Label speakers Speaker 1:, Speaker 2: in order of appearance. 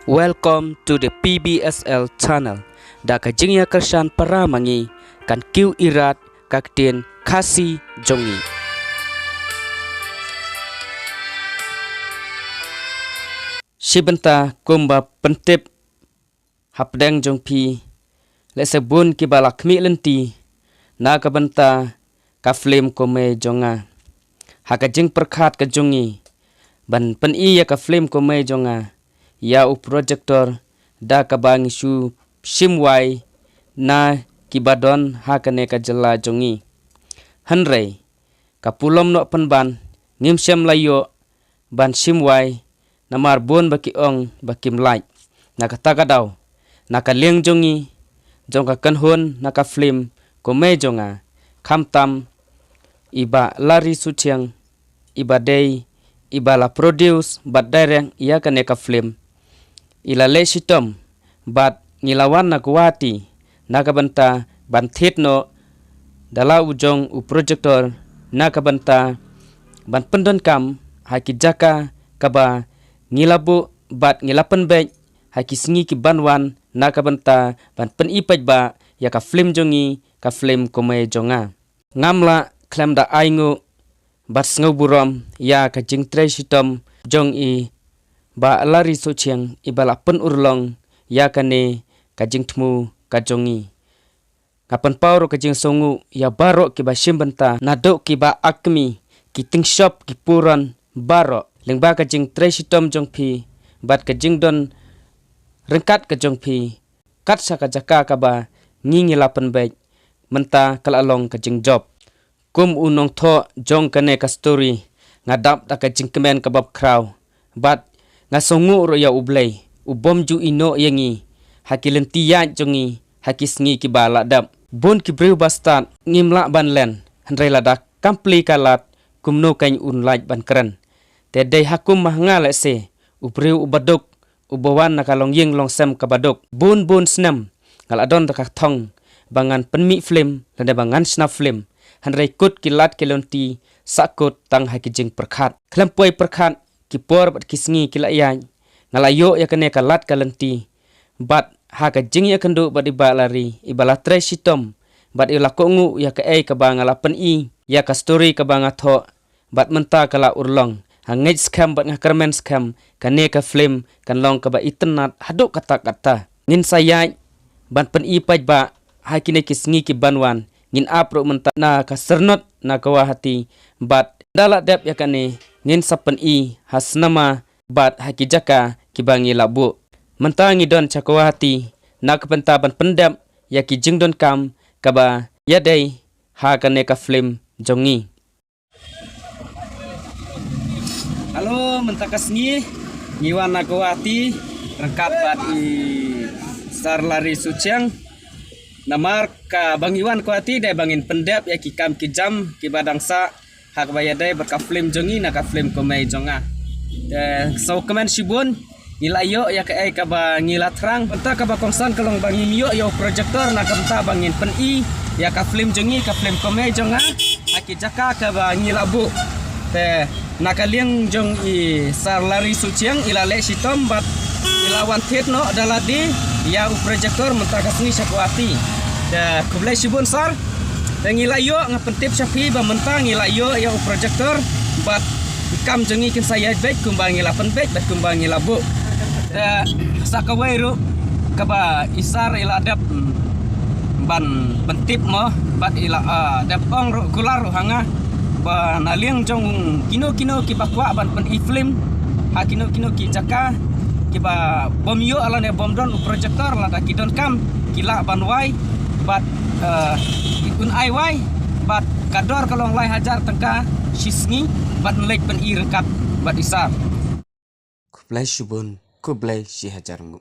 Speaker 1: Welcome to the PBSL channel. Da kajingya kersan para mangi kan kiu irat kaktin kasi jongi. Sibenta kumba pentip hapdeng jongpi lesebun kibalak mi lenti na kabenta kaflim kome jonga hakajing perkhat ke jongi ban pen iya kaflim kome jonga ya u projector da kabang su simwai na kibadon hakane ka jela jongi hanrei kapulom no penban ngimsem layo ban simwai namar bon baki ong bakim lai nakataka daw nakaliang jongi jonga kanhon nakaflim kome jonga kamtam iba lari suciang iba day iba la produce bat direct iya kane kaflim ila lesitom bat ngilawan na kuwati nakabanta banthit no dala ujong u projector nakabanta ban pendon kam hakijaka kaba ngilabu bat ngilapan bek hakisingi ki banwan nakabanta ban pen ipaj ba ya ka film jongi ka film kome jonga ngamla klam da aingu bat sngoburom ya ka jingtre sitom jong i ba lari sochiang ibala pen urlong ya kane kajing tmu kajongi kapan pauro kajing songu ya baro ki ba simbenta nado ki ba akmi ki ting shop ki puran baro lengba kajing tresitom jongpi bat kajing don rengkat kajongpi kat saka jaka kaba ngingi lapan baik menta kalalong kajing job kum unong tho jong kane ka story ngadap ta kajing kemen kabab kraw bat ngasongu ro ya ublay ubom ju ino yangi hakilentiya jongi hakisngi ki bala dap bon ki breu bastat ngimla banlen handrai ladak kampli kalat kumno kain unlaj ban keren te dei hakum mahanga lese ubreu ubadok ubawan nakalong yeng long sem kabadok bon snam ngaladon takak thong bangan penmi film lada bangan snap film handrai kut kilat kelonti sakut tang hakijing perkhat klempoi perkhat kipor bat kisngi kilayan ngalayo ya kene kalat kalenti bat hakajing ya kendo bat iba lari ibala tresitom bat ilakongu ya ka ei ka bangala pen i ya ka story ka banga tho bat menta kala urlong hangej scam bat ngakermen scam kane ka film kan long ka ba internet haduk kata-kata ngin sayai bat pen i paj ba hakine kisngi ki banwan ngin apro menta na ka sernot na kawahati bat dala dep ya kane ngin sapen i hasnama bat hakijaka kibangi labu mentangi don cakawati nak pentaban pendam ya ki jingdon kam kaba yadai ha kane ka film jongi halo mentakasngi ngiwan nakawati rengkat bat i sar lari suciang namar ka bangiwan kuati dai bangin pendap ya ki kam ki jam ki badangsa hak bayadai berka film jongi naka film komai jonga so kemen sibun nilayo ya ka ka ba ngila terang penta ka ba konsan kalong bangin yo projector naka penta bangin pen i ya ka film jongi ka film komai jonga aki jaka ka ba ngila bu te naka liang jong i sar lari suciang ilale sitom bat ilawan tet no daladi ya u projector menta ka singi sakuati da kublai sibun sar tengilayo ngapentip sapi ba mentang ilayo ya projector bat kam jongi kin saya baik kumbangi lapan baik bat kumbangi labu sakawairu kaba isar ila adap ban pentip mo bat ila dapong ro kular hanga ba naliang jong kino ki bakwa ban pen iflim ha kino ki jaka ki ba bomyo ala ne bomdon projector la kidon kam kila ban wai bat ikun aiwai bat kador kalong lai hajar tengka sisngi bat melek pen i rengkat bat isar kublai shubun kublai si hajar ngu